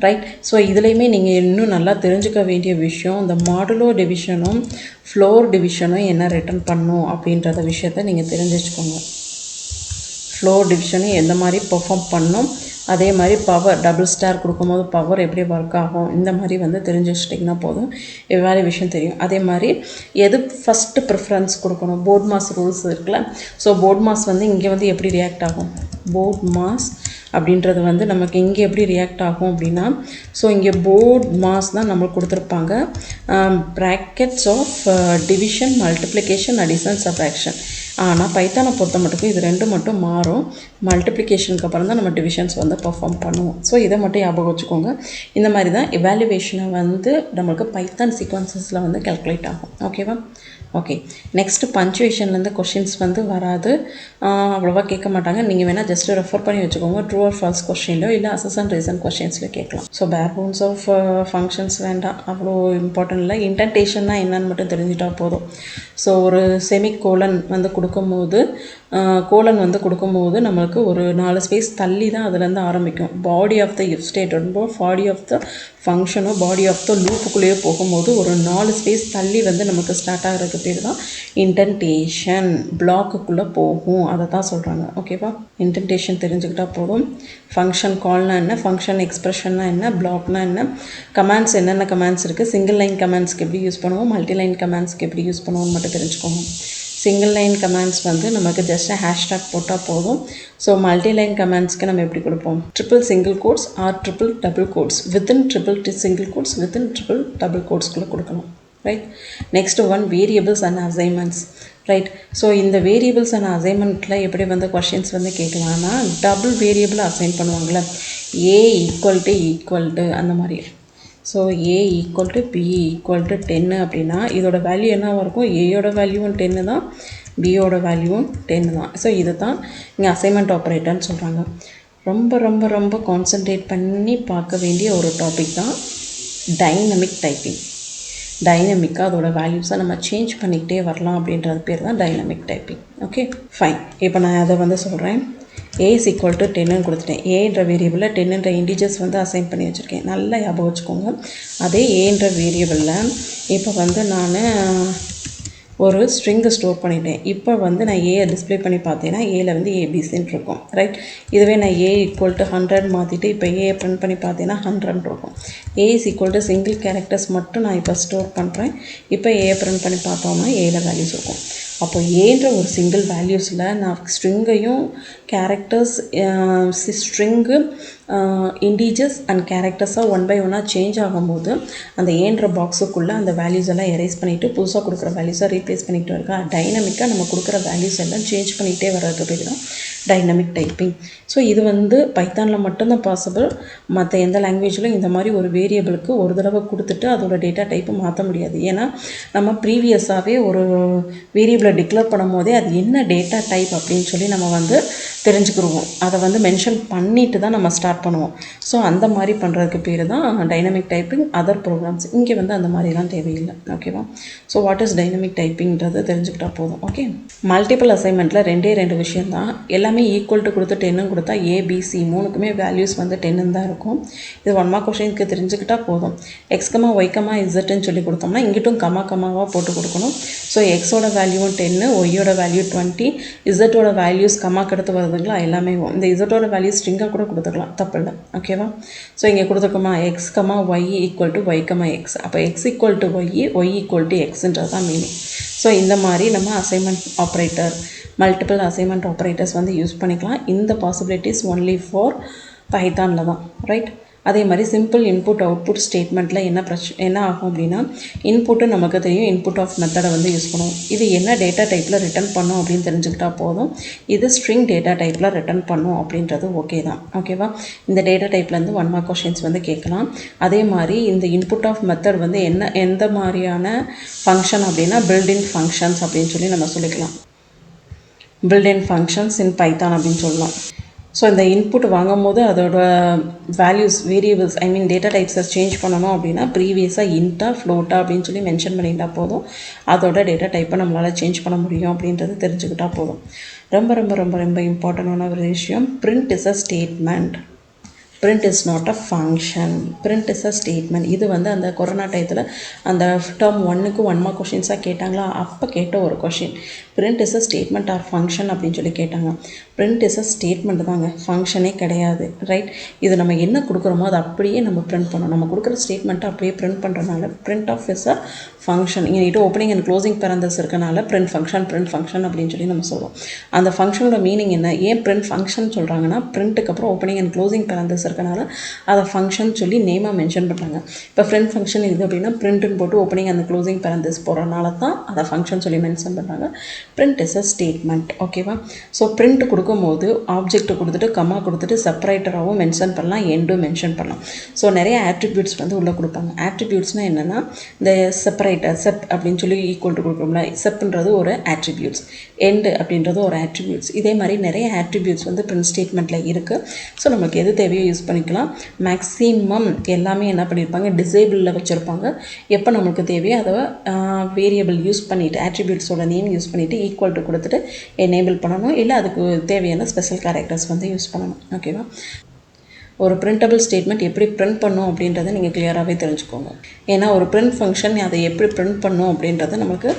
[SPEAKER 1] ரைட். ஸோ இதுலேயுமே நீங்கள் இன்னும் நல்லா தெரிஞ்சுக்க வேண்டிய விஷயம் இந்த மாடுலோ டிவிஷனும் ஃப்ளோர் டிவிஷனும் என்ன ரிட்டர்ன் பண்ணும் அப்படின்றத விஷயத்த நீங்கள் தெரிஞ்சு வச்சுக்கோங்க. ஃப்ளோர் டிவிஷனும் எந்த மாதிரி பெர்ஃபார்ம் பண்ணும், அதே மாதிரி பவர் டபுள் ஸ்டார் கொடுக்கும்போது பவர் எப்படி ஒர்க் ஆகும், இந்த மாதிரி வந்து தெரிஞ்சு வச்சிட்டிங்கன்னா போதும். எவாலுவேஷன் தெரியும். அதே மாதிரி எது ஃபஸ்ட்டு ப்ரிஃபரன்ஸ் கொடுக்கணும், போர்ட் மாஸ் ரூல்ஸ் இருக்குல்ல. ஸோ போர்ட் மாஸ் வந்து இங்கே வந்து எப்படி ரியாக்ட் ஆகும், போர்ட் மாஸ் அப்படின்றது வந்து நமக்கு இங்கே எப்படி ரியாக்ட் ஆகும் அப்படின்னா, ஸோ இங்கே போர்ட் மாஸ் தான் நம்மளுக்கு கொடுத்துருப்பாங்க. Brackets of division, multiplication, addition, subtraction. ஆனால் பைத்தானை பொறுத்த மட்டுக்கும் இது 2 மட்டும் மாறும். மல்டிப்ளிகேஷனுக்கு அப்புறம் தான் நம்ம டிவிஷன்ஸ் வந்து பெர்ஃபார்ம் பண்ணுவோம். ஸோ இதை மட்டும் ஞாபகம் வச்சுக்கோங்க. இந்த மாதிரி தான் எவாலுவேஷனை வந்து நம்மளுக்கு பைத்தான் சீக்வன்சஸில் வந்து கால்குலேட் ஆகும். ஓகேவா? ஓகே. நெக்ஸ்ட்டு பஞ்சுவேஷன்லேருந்து கொஷின்ஸ் வந்து வராது, அவ்வளோவா கேட்க மாட்டாங்க. நீங்கள் வேணால் ஜஸ்ட்டு ரெஃபர் பண்ணி வச்சுக்கோங்க. ட்ரூ ஆர் ஃபால்ஸ் கொஸ்டின்லையோ இல்லை அசஸ் அண்ட் ரீசன் கொஸ்டின்ஸில் கேட்கலாம். ஸோ பேர் போன்ஸ் ஆஃப் ஃபங்க்ஷன்ஸ் வேண்டாம், அவ்வளோ இம்பார்ட்டன்ட் இல்லை. இன்டென்டேஷன்னா என்னன்னு மட்டும் தெரிஞ்சுட்டா போதும். ஸோ ஒரு செமிகோலன் வந்து கொடுக்க கொடுக்கும்போது கோலன் வந்து கொடுக்கும்போது நம்மளுக்கு ஒரு 4 ஸ்பேஸ் தள்ளி தான் அதுலேருந்து ஆரம்பிக்கும். பாடி ஆஃப் த இஃப் ஸ்டேட்மெண்ட்டோ பாடி ஆஃப் த ஃபங்க்ஷனோ பாடி ஆஃப் த லூப்புக்குள்ளேயே போகும்போது ஒரு 4 ஸ்பேஸ் தள்ளி வந்து நமக்கு ஸ்டார்ட் ஆகிறதுக்கு பேர் தான் இன்டென்டேஷன். பிளாக்குக்குள்ளே போகும், அதை தான் சொல்கிறாங்க. ஓகேவா, இன்டென்டேஷன் தெரிஞ்சுக்கிட்டால் போதும். ஃபங்க்ஷன் கால்னா என்ன, ஃபங்க்ஷன் எக்ஸ்பிரஷன்னா என்ன, பிளாக்னா என்ன, கமாண்ட்ஸ் என்னென்ன கமாண்ட்ஸ் இருக்குது, சிங்கிள் லைன் கமாண்ட்ஸ்க்கு எப்படி யூஸ் பண்ணுவோம், மல்டி லைன் கமாண்ட்ஸ்க்கு எப்படி யூஸ் பண்ணுவோம்னு மட்டும் தெரிஞ்சுக்கோங்க. சிங்கிள் லைன் கமாண்ட்ஸ் வந்து நமக்கு ஜஸ்ட் ஹேஷ்டாக் போட்டால் போதும். ஸோ மல்டி லைன் கமாண்ட்ஸ்க்கு நம்ம எப்படி கொடுப்போம், triple single quotes or triple double quotes, within triple single quotes within triple double கோட்ஸ்குள்ளே கொடுக்கணும். Right. Next one variables and assignments. Right. So இந்த வேரியபிள்ஸ் அண்ட் அசைன்மெண்ட்டில் எப்படி வந்து கொஷின்ஸ் வந்து கேட்கலான்னா, டபுள் வேரியபிள் அசைன் பண்ணுவாங்களே, ஏ ஈக்குவல் டு அந்த மாதிரி. So A equal to B equal to 10 அப்படின்னா இதோட வேல்யூ என்னவாக இருக்கும், ஏயோட வேல்யூவும் 10 தான், பியோட வேல்யூவும் 10 தான். ஸோ இது தான் இங்கே அசைன்மெண்ட் ஆப்ரேட்டர்னு சொல்கிறாங்க. ரொம்ப ரொம்ப ரொம்ப கான்சன்ட்ரேட் பண்ணி பார்க்க வேண்டிய ஒரு டாபிக் தான் டைனமிக் டைப்பிங். டைனமிக்காக அதோட வேல்யூஸை நம்ம சேஞ்ச் பண்ணிக்கிட்டே வரலாம் அப்படின்றது பேர் தான் டைனமிக் டைப்பிங். Okay, fine. இப்போ நான் அதை வந்து சொல்கிறேன். ஏ இஸ் ஈக்குவல் டு 10ன்னு கொடுத்துட்டேன். ஏன்ற வேரியபிளில் 10ன்ற இண்டிஜர்ஸ் வந்து அசைன் பண்ணி வச்சுருக்கேன். நல்லா ஞாபகம் வச்சுக்கோங்க. அதே ஏன்ற வேரியபிளில் இப்போ வந்து நான் ஒரு ஸ்ட்ரிங்கை ஸ்டோர் பண்ணிட்டேன். இப்போ வந்து நான் ஏயை டிஸ்பிளே பண்ணி பார்த்தேன்னா ஏல வந்து ஏபிசின்னு இருக்கும். ரைட். இதுவே நான் ஏ ஈக்குவல் டு 100 மாற்றிட்டு இப்போ ஏயை பிரிண்ட் பண்ணி பார்த்தேன்னா 100 இருக்கும். A is equal to single characters மட்டும் நான் இப்போ ஸ்டோர் பண்ணுறேன். இப்போ ஏயை பிரிண்ட் பண்ணி பார்த்தோம்னா ஏல வேல்யூஸ் இருக்கும். அப்போ ஏன்ற ஒரு சிங்கிள் வேல்யூஸில் நான் ஸ்ட்ரிங்கையும் கேரக்டர்ஸ் ஸ்ட்ரிங்கு இண்டீஜர்ஸ் அண்ட் கேரக்டர்ஸாக 1 by 1 சேஞ்ச் ஆகும்போது அந்த ஏன்ற பாக்ஸுக்குள்ளே அந்த வேல்யூஸ் எல்லாம் எரேஸ் பண்ணிவிட்டு புதுசாக கொடுக்குற வேல்யூஸை ரீப்ளேஸ் பண்ணிகிட்டு இருக்கா. டைனமிக்காக நம்ம கொடுக்குற வேல்யூஸ் எல்லாம் சேஞ்ச் பண்ணிகிட்டே வர்றது பேர் தான் டைனமிக் டைப்பிங். ஸோ இது வந்து பைத்தானில் மட்டும்தான் பாசிபிள். மற்ற எந்த லாங்குவேஜிலும் இந்த மாதிரி ஒரு வேரியபிளுக்கு ஒரு தடவை கொடுத்துட்டு அதோட டேட்டா டைப்பை மாற்ற முடியாது. ஏன்னா நம்ம ப்ரீவியஸாகவே ஒரு வேரியபிளை டிக்ளேர் பண்ணும் போதே அது என்ன டேட்டா டைப் அப்படின்னு சொல்லி நம்ம வந்து தெரிஞ்சுக்கிடுவோம். அதை வந்து மென்ஷன் பண்ணிட்டு தான் நம்ம ஸ்டார்ட் பண்ணுவோம். ஸோ அந்த மாதிரி பண்ணுறதுக்கு பேர் தான் டைனமிக் டைப்பிங். அதர் ப்ரோக்ராம்ஸ் இங்கே வந்து அந்த மாதிரிலாம் தேவையில்லை. ஓகேவா. ஸோ வாட் இஸ் டைனமிக் டைப்பிங்கிறது தெரிஞ்சுக்கிட்டால் போதும். ஓகே. மல்டிபிள் அசைன்மெண்ட்டில் 2 விஷயம் தான். எல்லாமே ஈக்குவல் டு கொடுத்து 10 கொடுத்தா ஏபிசி மூணுக்குமே வேல்யூஸ் வந்து 10 தான் இருக்கும். இது 1 மார்க் கொஷினுக்கு தெரிஞ்சுக்கிட்டால் போதும். எக்ஸ்கமா ஒய்கமா இசட்னு சொல்லி கொடுத்தோம்னா இங்கிட்டும் கமாவாக போட்டு கொடுக்கணும். ஸோ எக்ஸோட வேல்யூவும் 10, ஒய்யோட வேல்யூ 20, இசட்டோட வேல்யூஸ் கமாக்கு எடுத்து வருதுங்களா எல்லாமே. இந்த இசட்டோட வேல்யூ ஸ்ட்ரிங்காக கூட கொடுத்துக்கலாம், தப்பு இல்லை. ஓகேவா. ஸோ இங்கே கொடுத்துருக்கோமா X comma Y equal to Y comma X. அப்போ X equal to Y equal to எக்ஸுன்றது தான் மீனிங். ஸோ இந்த மாதிரி நம்ம assignment operator multiple assignment operators வந்து யூஸ் பண்ணிக்கலாம். இந்த பாசிபிலிட்டிஸ் ஒன்லி ஃபார் பைத்தானில் தான். ரைட். அதே மாதிரி சிம்பிள் இன்புட் அவுட்புட் ஸ்டேட்மெண்ட்டில் என்ன ஆகும் அப்படின்னா, இன்புட்டு நமக்கு தெரியும், இன்புட் ஆஃப் மெத்தடை வந்து யூஸ் பண்ணுவோம். இது என்ன டேட்டா டைப்பில் ரிட்டர்ன் பண்ணும் அப்படின்னு தெரிஞ்சுக்கிட்டால் போதும். இது ஸ்ட்ரிங் டேட்டா டைப்பில் ரிட்டர்ன் பண்ணும் அப்படின்றது ஓகே தான். ஓகேவா. இந்த டேட்டா டைப்லேருந்து 1 மார்க் கொஷின்ஸ் வந்து கேட்கலாம். அதே மாதிரி இந்த இன்புட் ஆஃப் மெத்தட் வந்து எந்த மாதிரியான ஃபங்க்ஷன் அப்படின்னா பில்ட்-இன் ஃபங்க்ஷன்ஸ் அப்படின்னு சொல்லி நம்ம சொல்லிக்கலாம். பில்ட்-இன் ஃபங்க்ஷன்ஸ் இன் பைத்தான் அப்படின்னு சொல்லலாம். ஸோ இந்த இன்புட் வாங்கும் போது அதோட வேல்யூஸ் வேரியபிள்ஸ் டேட்டா டைப்ஸை சேஞ்ச் பண்ணணும் அப்படின்னா ப்ரீவியஸாக இன்ட்டா ஃப்ளோட்டா அப்படின்னு சொல்லி மென்ஷன் பண்ணிட்டால் போதும். அதோட டேட்டா டைப்பை நம்மளால் சேஞ்ச் பண்ண முடியும் அப்படின்றது தெரிஞ்சுக்கிட்டால் போதும். ரொம்ப ரொம்ப ரொம்ப ரொம்ப இம்பார்ட்டண்டான ஒரு விஷயம், print is a statement. print is not a function. Print is a statement. இது வந்து அந்த கொரோனா டயத்தில் அந்த டேர்ம் 1க்கு 1 மார்க் கொஷின்ஸாக கேட்டாங்களா, அப்போ கேட்ட ஒரு question. print is a statement or function அப்படின்னு சொல்லி கேட்டாங்க. print is a statement தாங்க, ஃபங்க்ஷனே கிடையாது. ரைட். இது நம்ம என்ன கொடுக்குறோமோ அதை அப்படியே நம்ம பிரிண்ட் பண்ணணும். நம்ம கொடுக்குற ஸ்டேட்மெண்ட்டை அப்படியே பிரிண்ட் பண்ணுறதுனால print of is a function. இங்கே ஓப்பனிங் அண்ட் க்ளோசிங் பேரந்தஸ் இருக்கனால print function அப்படின்னு சொல்லி நம்ம சொல்லுவோம். அந்த ஃபங்க்ஷனோட மீனிங் என்ன, ஏன் print function சொல்கிறாங்கன்னா பிரிண்ட்டுக்கு அப்புறம் ஓப்பனிங் அண்ட் க்ளோசிங் பேரந்தஸ் இருக்கனால அதை ஃபங்க்ஷன் சொல்லி நேமாக மென்ஷன் பண்ணுறாங்க. இப்போ ஃப்ரெண்ட் ஃபங்க்ஷன் இது அப்படின்னா பிரிண்ட்டுன்னு போட்டு ஓப்பனிங் அண்ட் க்ளோசிங் பேரந்தஸ் போகிறனால தான் அதை ஃபங்க்ஷன் சொல்லி மென்ஷன் பண்ணுறாங்க. print is a statement. ஓகேவா. ஸோ பிரிண்ட் கொடுக்கும்போது ஆப்ஜெக்ட் கொடுத்துட்டு கமா கொடுத்துட்டு செப்பரேட்டராகவும் மென்ஷன் பண்ணலாம், எண்டும் மென்ஷன் பண்ணலாம். ஸோ நிறைய ஆட்ரிபியூட்ஸ் வந்து உள்ளே கொடுப்பாங்க. ஆட்ரிபியூட்ஸ்னால் என்னென்னா இந்த செப்பரேட்டர் செப் அப்படின்னு சொல்லி ஈக்குவல் டு கொடுக்குறோம்ல, செப்ன்றது ஒரு ஆட்ரிபியூட்ஸ், எண்டு அப்படின்றது ஒரு ஆட்ரிபியூட்ஸ். இதே மாதிரி நிறைய ஆட்ரிபியூட்ஸ் வந்து பிரிண்ட் ஸ்டேட்மெண்ட்டில் இருக்குது. ஸோ நமக்கு எது தேவையோ யூஸ் யூஸ் பண்ணிக்கலாம். மேக்ஸிமம் எல்லாமே என்ன பண்ணியிருப்பாங்க, டிசேபிளில் வச்சுருப்பாங்க. எப்போ நம்மளுக்கு தேவையோ அதை வேரியபிள் யூஸ் பண்ணிவிட்டு ஆட்ரிபியூட்ஸோட நேம் யூஸ் பண்ணிவிட்டு ஈக்குவல் டு கொடுத்துட்டு எனேபிள் பண்ணணும். இல்லை அதுக்கு தேவையான ஸ்பெஷல் கேரக்டர்ஸ் வந்து யூஸ் பண்ணணும். ஓகேவா? ஒரு பிரிண்டபிள் ஸ்டேட்மெண்ட் எப்படி பிரிண்ட் பண்ணும் அப்படின்றத நீங்கள் கிளியராகவே தெரிஞ்சுக்கோங்க. ஏன்னா ஒரு பிரிண்ட் ஃபங்க்ஷன் அதை எப்படி பிரிண்ட் பண்ணும் அப்படின்றது நமக்கு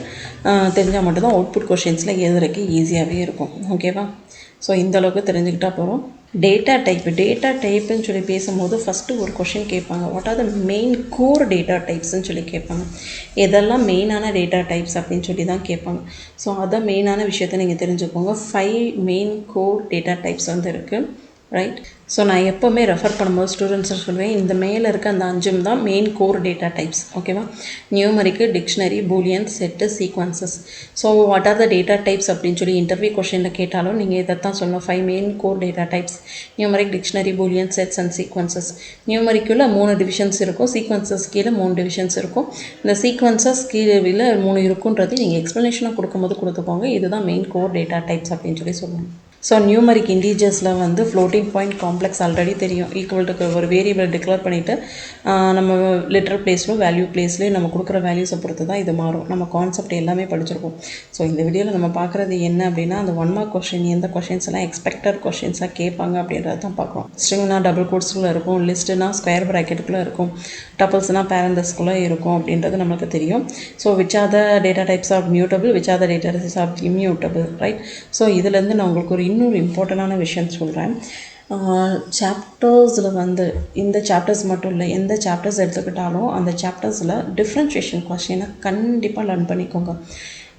[SPEAKER 1] தெரிஞ்சால் மட்டும்தான் அவுட்புட் கொஷின்ஸில் எழுதுறதுக்கு ஈஸியாகவே இருக்கும். ஓகேவா? ஸோ இந்தளவுக்கு தெரிஞ்சுக்கிட்டால் போகிறோம். டேட்டா டைப்புன்னு சொல்லி பேசும்போது ஃபஸ்ட்டு ஒரு கொஷின் கேட்பாங்க, what are the main core data டைப்ஸ்ன்னு சொல்லி கேட்பாங்க. எதெல்லாம் மெயினான டேட்டா டைப்ஸ் அப்படின்னு சொல்லி தான் கேட்பாங்க. ஸோ அதான் மெயினான விஷயத்தை நீங்கள் தெரிஞ்சுக்கோங்க. 5 மெயின் கோர் டேட்டா டைப்ஸ் வந்து இருக்குது. ரைட்? ஸோ நான் எப்போவுமே ரெஃபர் பண்ணும்போது ஸ்டூடெண்ட்ஸை சொல்லுவேன், இந்த மேலே இருக்க அந்த 5 தான் மெயின் கோர் டேட்டா டைப்ஸ். ஓகேவா? Numeric, dictionary, Boolean, set, sequences. So what are the data types அப்படின்னு சொல்லி இன்டர்வியூ கொஷனில் கேட்டாலும் நீங்கள் இதை தான் சொல்லணும். 5 main core data types: numeric, dictionary, Boolean, sets and sequences. நியூமரிக்குள்ள 3 டிவிஷன்ஸ் இருக்கும், சீக்வன்சஸ் கீழே 3 டிவிஷன்ஸ் இருக்கும். இந்த சீக்வன்சஸ் கீழே 3 இருக்குன்றது நீங்கள் எக்ஸ்ப்ளனேஷனாக கொடுக்கும்போது கொடுத்துக்கோங்க. இதுதான் மெயின் கோர் டேட்டா டைப்ஸ் அப்படின்னு சொல்லி சொல்லுவாங்க. ஸோ நியூமரிக் இண்டீஜர்ஸில் வந்து ஃப்ளோட்டிங் பாயிண்ட் காம்ப்ளெக்ஸ் ஆல்ரெடி தெரியும். ஈக்குவல் டு ஒரு வேரியபிள் டிக்ளேர் பண்ணிவிட்டு நம்ம லிட்டரல் பிளேஸ்லையும் வேல்யூ பிளேஸ்லையும் நம்ம கொடுக்குற வேல்யூஸை பொறுத்து தான் இது மாறும். நம்ம கான்செப்ட் எல்லாமே படிச்சிருக்கோம். ஸோ இந்த வீடியோவில் நம்ம பார்க்குறது என்ன அப்படின்னா, அந்த 1 மார்க் கொஷின் எந்த கொஷின்ஸ் எல்லாம் எக்ஸ்பெக்டட் கொஷின்ஸாக கேட்பாங்க அப்படின்றத தான் பார்க்குறோம். ஸ்ட்ரிங்னா டபுள் கோட்ஸ்குள்ளே இருக்கும், லிஸ்ட்டுனா ஸ்கொயர் ப்ராக்கெட்டுக்குள்ளே இருக்கும், டபுள்ஸ்னால் பேரந்தஸ்குள்ளே இருக்கும் அப்படின்றது நமக்கு தெரியும். So which are the data types of mutable, which are the data types of immutable, right? So இதுலேருந்து நான் உங்களுக்கு ஒரு இன்னொரு இம்பார்ட்டண்டான விஷயம் சொல்கிறேன். சாப்டர்ஸில் வந்து இந்த சாப்டர்ஸ் மட்டும் இல்லை, எந்த சாப்டர்ஸ் எடுத்துக்கிட்டாலும் அந்த சாப்டர்ஸில் டிஃப்ரென்ஷியேஷன் கொஸ்டினை கண்டிப்பாக லேர்ன் பண்ணிக்கோங்க.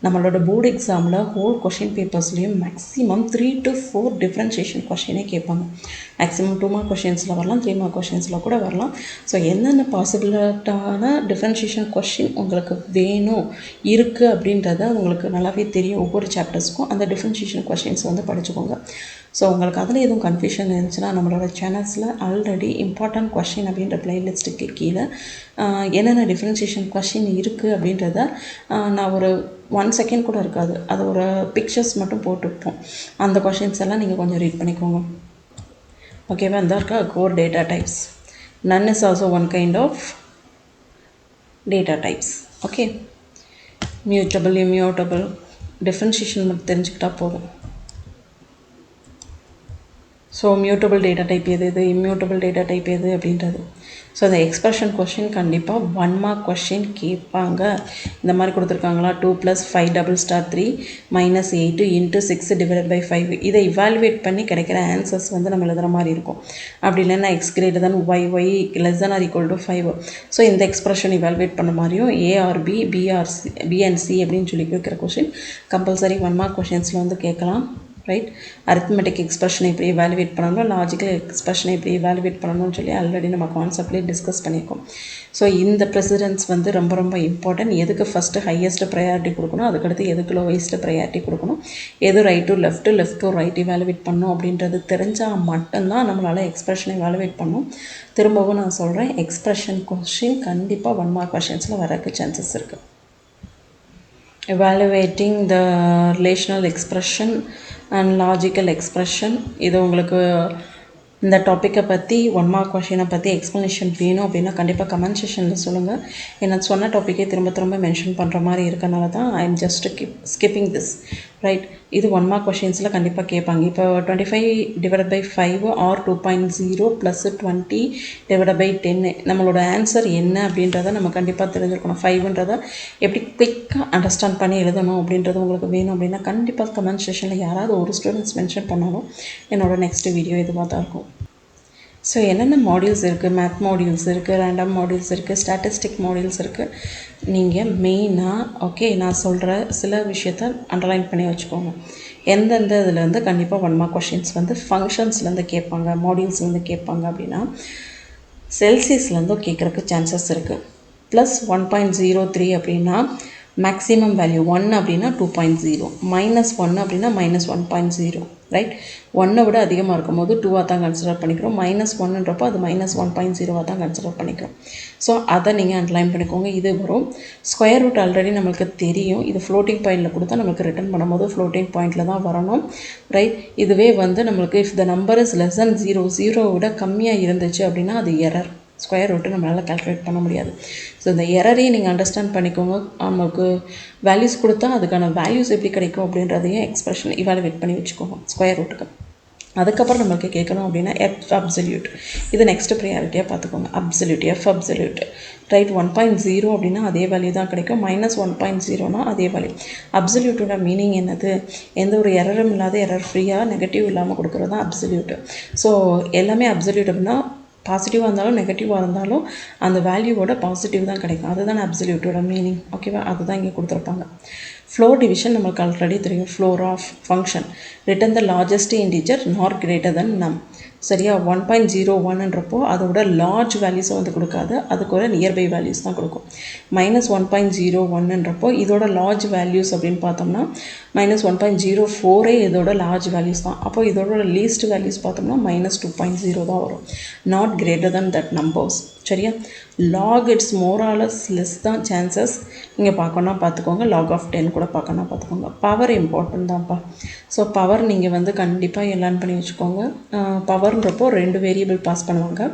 [SPEAKER 1] நம்மளோட போர்டு எக்ஸாமில் ஹோல் கொஷின் பேப்பர்ஸ்லேயும் மேக்ஸிமம் 3 to 4 டிஃப்ரென்ஷியேஷன் கொஷினே கேட்பாங்க. மேக்ஸிமம் 2 மார்க் கொஷின்ஸில் வரலாம், 3 மார்க் கொஷின்ஸில் கூட வரலாம். ஸோ என்னென்ன பாசிபிளான டிஃப்ரென்ஷியேஷன் கொஷின் உங்களுக்கு வேணும் இருக்குது அப்படின்றத உங்களுக்கு நல்லாவே தெரியும். ஒவ்வொரு சாப்டர்ஸ்க்கும் அந்த டிஃப்ரென்ஷியேஷன் கொஷின்ஸ் வந்து படிச்சுக்கோங்க. ஸோ உங்களுக்கு அதில் எதுவும் கன்ஃபியூஷன் இருந்துச்சுன்னா நம்மளோட சேனல்ஸில் ஆல்ரெடி இம்பார்ட்டன்ட் கொஷின் அப்படின்ற பிளேலிஸ்ட்டுக்கு கீழே என்னென்ன டிஃப்ரென்ஷியேஷன் கொஷின் இருக்குது அப்படின்றத நான் ஒரு 1 செகண்ட் கூட இருக்காது, அது ஒரு பிக்சர்ஸ் மட்டும் போட்டுப்போம். அந்த கொஷின்ஸ் எல்லாம் நீங்கள் கொஞ்சம் ரீட் பண்ணிக்கோங்க. ஓகேவா? இந்த இருக்கா core data types. None is also one kind of data types. Okay, mutable, immutable, differentiation மட்டும் தெரிஞ்சுக்கிட்டால் போதும். ஸோ மியூட்டபிள் டேட்டா டைப் எது, இம்மியூட்டபிள் டேட்டா டைப் எது அப்படின்றது. ஸோ அந்த எக்ஸ்பிரஷன் கொஷின் கண்டிப்பாக 1 மார்க் கொஷின் கேட்பாங்க. இந்த மாதிரி கொடுத்துருக்காங்களா, 2 + 5 3 - 8 × 6 / 5. இதை இவாலுவேட் பண்ணி கிடைக்கிற ஆன்சர்ஸ் வந்து நம்ம எழுதுகிற மாதிரி இருக்கும். அப்படி இல்லைன்னா x > y, y < 5. ஸோ இந்த எக்ஸ்பிரஷன் இவாலுவேட் பண்ண மாதிரியும் A or B, B and C அப்படின்னு சொல்லி கேட்குற கொஷின் கம்பல்சரி 1 மார்க் கொஷின்ஸில் வந்து கேட்கலாம். ரைட்? அரித்மெட்டிக் எக்ஸ்பிரஷனை எப்படி எவாலுவேட் பண்ணணும், லாஜிக்கல் எக்ஸ்பிரஷனை எப்படி எவாலுவேட் பண்ணணும்னு சொல்லி ஆல்ரெடி நம்ம கான்செப்ட்லேயே டிஸ்கஸ் பண்ணியிருக்கோம். ஸோ இந்த ப்ரெசிடென்ஸ் வந்து ரொம்ப ரொம்ப இம்பார்ட்டன்ட். எதுக்கு ஃபஸ்ட்டு ஹையஸ்ட்டு ப்ரையாரிட்டி கொடுக்கணும், அதுக்கடுத்து எதுக்கு லோவஸ்ட்டு ப்ரையாரிட்டி கொடுக்கணும், எது right to left to right evaluate பண்ணணும் அப்படின்றது தெரிஞ்சால் மட்டும்தான் நம்மளால் எக்ஸ்பிரஷனை எவாலுவேட் பண்ணணும். திரும்பவும் நான் சொல்கிறேன், எக்ஸ்பிரஷன் கொஷின் கண்டிப்பாக 1 மார்க் கொஷின்ஸில் வரக்கு சான்சஸ் இருக்குது. Evaluating the relational expression and logical expression. இது உங்களுக்கு இந்த டாப்பிக்கை பற்றி 1 மார்க் கொஷினை பற்றி எக்ஸ்ப்ளனேஷன் வேணும் அப்படின்னா கண்டிப்பாக கமெண்ட் செக்ஷனில் சொல்லுங்கள். ஏன்னா சொன்ன டாப்பிக்கே திரும்ப மென்ஷன் பண்ணுற மாதிரி இருக்கனால தான் I am just skipping this. Right? இது 1 மார்க் கொஷின்ஸில் கண்டிப்பாக கேட்பாங்க. இப்போ 25 / 5 or 2.0 + 20 / 10 நம்மளோட ஆன்சர் என்ன அப்படின்றத நம்ம கண்டிப்பாக தெரிஞ்சிருக்கணும். 5ன்றதை எப்படி குயிக்காக அண்டர்ஸ்டாண்ட் பண்ணி எழுதணும் அப்படின்றது உங்களுக்கு வேணும் அப்படின்னா கண்டிப்பாக கமெண்ட் செக்ஷனில் யாராவது ஒரு ஸ்டூடெண்ட்ஸ் மென்ஷன் பண்ணாலும் என்னோடய நெக்ஸ்ட் வீடியோ இதுவாக தான் இருக்கும். ஸோ என்னென்ன மாடியூல்ஸ் இருக்குது, மேத் மாடியூல்ஸ் இருக்குது, ரேண்டம் மாடியூல்ஸ் இருக்குது, ஸ்டாட்டிஸ்டிக் மாடியூல்ஸ் இருக்குது. நீங்கள் மெயினாக நான் சொல்கிற சில விஷயத்த அண்டர்லைன் பண்ணி வச்சுக்கோங்க. எந்தெந்த இதுலேருந்து கண்டிப்பாக 1 மார்க் கொஷின்ஸ் வந்து ஃபங்க்ஷன்ஸ்லேருந்து கேட்பாங்க, மாடியூல்ஸ்லேருந்து கேட்பாங்க அப்படின்னா செல்சியஸ்லேருந்து கேட்குறக்கு சான்சஸ் இருக்குது. +1.03 அப்படின்னா மேக்ஸிமம் வேல்யூ 1 அப்படின்னா 2.0, -1 அப்படின்னா -1.0, ரைட். 1 விட அதிகமாக இருக்கும் போது 2 தான் கன்சிடர் பண்ணிக்கிறோம். -1ன்றப்போ அது -1.0 தான் கன்சிடர் பண்ணிக்கிறோம். ஸோ அதை நீங்கள் அண்டர்லைன் பண்ணிக்கோங்க. இது வரும். ஸ்கொயர் ரூட் ஆல்ரெடி நம்மளுக்கு தெரியும். இது ஃப்ளோட்டிங் பாயிண்டில் கொடுத்தா நம்மளுக்கு ரிட்டர்ன் பண்ணும்போது ஃப்ளோட்டிங் பாயிண்டில் தான் வரணும். ரைட். இதுவே வந்து நம்மளுக்கு if the number is less than 0, 0 விட கம்மியாக இருந்துச்சு அப்படின்னா அது எரர். ஸ்கொயர் ரூட்டு நம்மளால் கால்குலேட் பண்ண முடியாது. ஸோ இந்த எரரையும் நீங்கள் அண்டர்ஸ்டாண்ட் பண்ணிக்கோங்க. நமக்கு வேல்யூஸ் கொடுத்தா அதுக்கான வேல்யூஸ் எப்படி கிடைக்கும் அப்படின்றதையும் எக்ஸ்பிரஷன் இவாலுவேட் பண்ணி வச்சுக்கோங்க ஸ்கொயர் ரூட்டுக்கு. அதுக்கப்புறம் நம்மளுக்கு கேட்கணும் அப்படின்னா எஃப் அப்சல்யூட். இது நெக்ஸ்ட்டு ப்ரியாரிட்டியாக பார்த்துக்கோங்க. Absolute, F absolute. ரைட். 1.0 அப்படின்னா அதே வேல்யூ தான் கிடைக்கும். -1.0னா அதே வேல்யூ. அப்சல்யூட்டோட மீனிங் என்னது? எந்த ஒரு எரரும் இல்லாத எரர் ஃப்ரீயாக நெகட்டிவ் இல்லாமல் கொடுக்குறது தான் அப்சல்யூட்டு. ஸோ எல்லாமே அப்சல்யூட் அப்படின்னா பாசிட்டிவாக இருந்தாலும் நெகட்டிவாக இருந்தாலும் அந்த வேல்யூவோட பாசிட்டிவ் தான் கிடைக்கும். அதுதான் அப்சல்யூட்டோட மீனிங். ஓகேவா? அதுதான் இங்கே கொடுத்துருப்பாங்க. ஃப்ளோர் டிவிஷன் நமக்கு ஆல்ரெடி தெரியும். Floor of function return the largest integer not greater than num. சரியா? 1.01ன்றப்போ அதோட லார்ஜ் வேல்யூஸை வந்து கொடுக்காது, அதுக்கு ஒரு நியர்பை வேல்யூஸ் தான் கொடுக்கும். -1.01ன்றப்போ இதோட லார்ஜ் வேல்யூஸ் அப்படின்னு பார்த்தோம்னா -1.04 இதோட லார்ஜ் வேல்யூஸ் தான். அப்போ இதோட லீஸ்ட் வேல்யூஸ் பார்த்தோம்னா -2.0 தான் வரும். Not greater then that numbers. சரியா? லாக் இட்ஸ் மோராலஸ் லெஸ் தான் சான்சஸ். நீங்கள் பார்க்கணுன்னா பார்த்துக்கோங்க. லாக் ஆஃப் 10 கூட பார்க்கணுன்னா பார்த்துக்கோங்க. பவர் இம்பார்ட்டன்ட் தான்ப்பா. ஸோ பவர் நீங்கள் வந்து கண்டிப்பாக லேர்ன் பண்ணி வச்சுக்கோங்க. பவர்ன்றப்போ 2 வேரியபிள் பாஸ் பண்ணுவாங்க.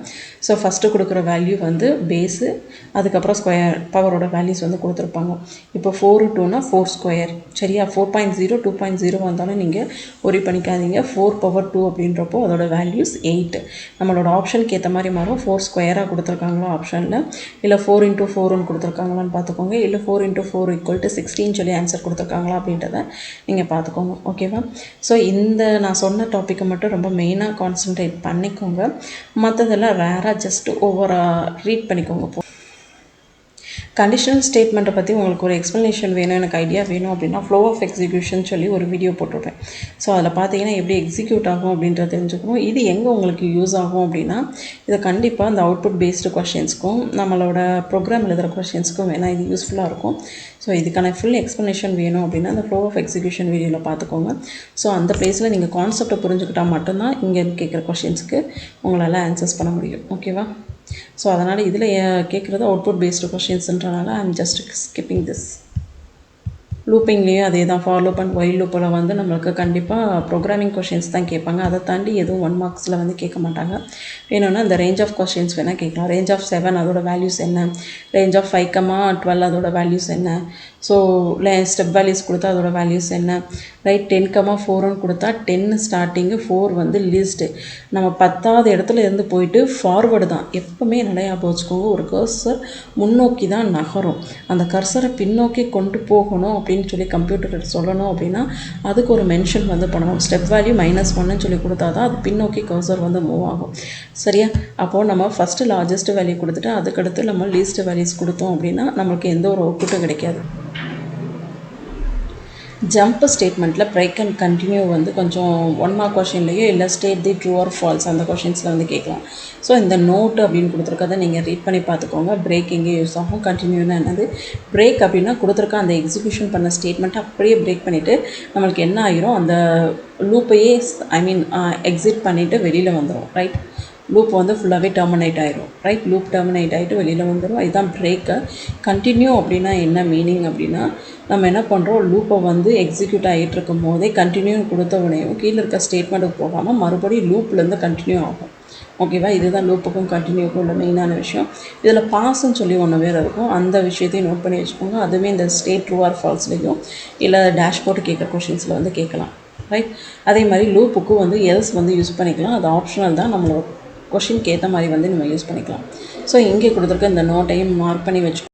[SPEAKER 1] ஸோ ஃபஸ்ட்டு கொடுக்குற வேல்யூ வந்து பேஸு, அதுக்கப்புறம் ஸ்கொயர் பவரோட வேல்யூஸ் வந்து கொடுத்துருப்பாங்க. இப்போ 4 2னா 4 ஸ்கொயர். சரியா? 4.0 2.0 வந்தாலும் நீங்கள் ஒரி பண்ணிக்காதீங்க. 4 power 2 அப்படின்றப்போ அதோட வேல்யூஸ் 8. நம்மளோட ஆப்ஷனுக்கு ஏற்ற மாதிரி மாறும். 4 ஸ்கொயராக கொடுத்துருக்காங்களா ஆப்ஷனில், இல்லை 4 × 4ன்னு கொடுத்துருக்காங்களான்னு பார்த்துக்கோங்க, இல்லை 4 × 4 = 16 சொல்லி ஆன்சர் கொடுத்துருக்காங்களா அப்படின்றத நீங்கள் பார்த்துக்கோங்க. ஓகேவா? ஸோ இந்த நான் சொன்ன டாப்பிக்கை மட்டும் ரொம்ப மெயினாக கான்சன்ட்ரேட் பண்ணிக்கோங்க. மற்றதெல்லாம் ரேராக ஜஸ்ட் ஓவராக ரீட் பண்ணிக்கோங்க. கண்டிஷனல் ஸ்டேட்மெண்ட்டை பற்றி உங்களுக்கு ஒரு எக்ஸ்ப்ளனேஷன் வேணும், எனக்கு ஐடியா வேணும் அப்படின்னா ஃப்ளோ ஆஃப் எக்ஸிக்யூஷன் சொல்லி ஒரு வீடியோ போட்டிருப்பேன். ஸோ அதில் பார்த்தீங்கன்னா எப்படி எக்ஸிக்யூட் ஆகும் அப்படின்றத தெரிஞ்சுக்கணும். இது எங்கே உங்களுக்கு யூஸ் ஆகும் அப்படின்னா, இதை கண்டிப்பாக இந்த அவுட்புட் பேஸ்டு கொஷின்ஸ்க்கும் நம்மளோட ப்ரோக்ராம் எழுதுகிற கொஷின்ஸ்க்கும் வேணால் இது யூஸ்ஃபுல்லாக இருக்கும். ஸோ இதுக்கான ஃபுல் எக்ஸ்ப்ளனேஷன் வேணும் அப்படின்னா அந்த ஃப்ளோ ஆஃப் எக்ஸிக்யூஷன் வீடியோவில் பார்த்துக்கோங்க. ஸோ அந்த பிளேஸில் நீங்கள் கான்செப்டை புரிஞ்சுக்கிட்டால் மட்டும்தான் இங்கே கேட்குற கொஷின்ஸ்க்கு உங்களால் ஆன்சர்ஸ் பண்ண முடியும். ஓகேவா? ஸோ அதனால் இதில் கேட்குறது அவுட்புட் பேஸ்டு கொஷின்ஸ்ன்றனால ஐம் ஜஸ்ட் ஸ்கிப்பிங் திஸ். லூப்பிங்லேயும் அதே தான். ஃபார் லூப் அண்ட் ஒயில் லூப்பில் வந்து நம்மளுக்கு கண்டிப்பாக ப்ரோக்ராமிங் கொஷின்ஸ் தான் கேட்பாங்க. அதை தாண்டி எதுவும் 1 மார்க்ஸில் வந்து கேட்க மாட்டாங்க. வேணும்னா இந்த ரேஞ்ச் ஆஃப் கொஷின்ஸ் வேணால் கேட்கலாம். ரேஞ்ச் ஆஃப் 7 அதோட வேல்யூஸ் என்ன, ரேஞ்ச் ஆஃப் 5, 12 அதோட வேல்யூஸ் என்ன, ஸோ ஸ்டெப் வேல்யூஸ் கொடுத்தா அதோட வேல்யூஸ் என்ன, ரைட். 10, 4ன்னு கொடுத்தா 10 ஸ்டார்டிங்கு, 4 வந்து லீஸ்ட்டு. நம்ம 10வது இடத்துல இருந்து போயிட்டு ஃபார்வர்டு தான். எப்போவுமே நிறையா வச்சுக்கோங்க. ஒரு கர்சர் முன்னோக்கி தான் நகரும். அந்த கர்சரை பின்னோக்கி கொண்டு போகணும் அப்படின்னு சொல்லி கம்ப்யூட்டர் சொல்லணும் அப்படின்னா அதுக்கு ஒரு மென்ஷன் வந்து பண்ணணும். ஸ்டெப் வேல்யூ -1ன்னு சொல்லி கொடுத்தா தான் அது பின்னோக்கி கர்சர் வந்து மூவ் ஆகும். சரியா? அப்போது நம்ம ஃபஸ்ட்டு லார்ஜஸ்ட் வேல்யூ கொடுத்துட்டு அதுக்கடுத்து நம்ம லீஸ்ட் வேல்யூஸ் கொடுத்தோம் அப்படின்னா நம்மளுக்கு எந்த ஒரு அவுட்புட்டும் கிடைக்காது. ஜம்ப் ஸ்டேட்மெண்ட்டில் பிரேக் அண்ட் கண்டினியூ வந்து கொஞ்சம் 1 மார்க் கொஷின்லேயோ இல்லை state the true or falls அந்த கொஷின்ஸில் வந்து கேட்கலாம். ஸோ இந்த நோட் அப்படின்னு கொடுத்துருக்கதை நீங்கள் ரீட் பண்ணி பார்த்துக்கோங்க. பிரேக் எங்கே யூஸ் ஆகும், கண்டினியூனா என்னது. பிரேக் அப்படின்னா கொடுத்துருக்க அந்த எக்ஸிக்யூஷன் பண்ண ஸ்டேட்மெண்ட்டை அப்படியே பிரேக் பண்ணிவிட்டு நம்மளுக்கு என்ன ஆகிரும், அந்த லூப்பையே எக்ஸிட் பண்ணிவிட்டு வெளியில் வந்துடும். ரைட். லூப் வந்து ஃபுல்லாகவே டெர்மினேட் ஆகிடும். ரைட். லூப் டெர்மினேட் ஆகிட்டு வெளியில் வந்துடும். இதுதான் பிரேக்கு. கண்டினியூ அப்படின்னா என்ன மீனிங் அப்படின்னா, நம்ம என்ன பண்ணுறோம், லூப்பை வந்து எக்ஸிக்யூட் ஆகிட்டு இருக்கும் போதே கண்டினியூன்னு கொடுத்த உடனேயும் கீழே இருக்க ஸ்டேட்மெண்ட்டுக்கு போகாமல் மறுபடியும் லூப்லேருந்து கண்டினியூ ஆகும். ஓகேவா? இதுதான் லூப்புக்கும் கண்டினியூக்கும் உள்ள மெயினான விஷயம். இதில் பாஸ்ன்னு சொல்லி ஒன்று வேறு இருக்கும். அந்த விஷயத்தையும் நோட் பண்ணி வச்சுக்கோங்க. அதுவே இந்த ஸ்டேட் ட்ரூ ஆர் ஃபால்ஸ்லேயும் இல்லை டேஷ்போர்ட் கேட்குற கொஷின்ஸில் வந்து கேட்கலாம். ரைட். அதே மாதிரி லூப்புக்கும் வந்து எல்ஸ் வந்து யூஸ் பண்ணிக்கலாம். அது ஆப்ஷனல் தான். நம்மளோட கொஷினுக்கு ஏற்ற மாதிரி வந்து நம்ம யூஸ் பண்ணிக்கலாம். ஸோ இங்கே கொடுத்துருக்க இந்த நோட்டையும் மார்க் பண்ணி வச்சுக்கோங்க.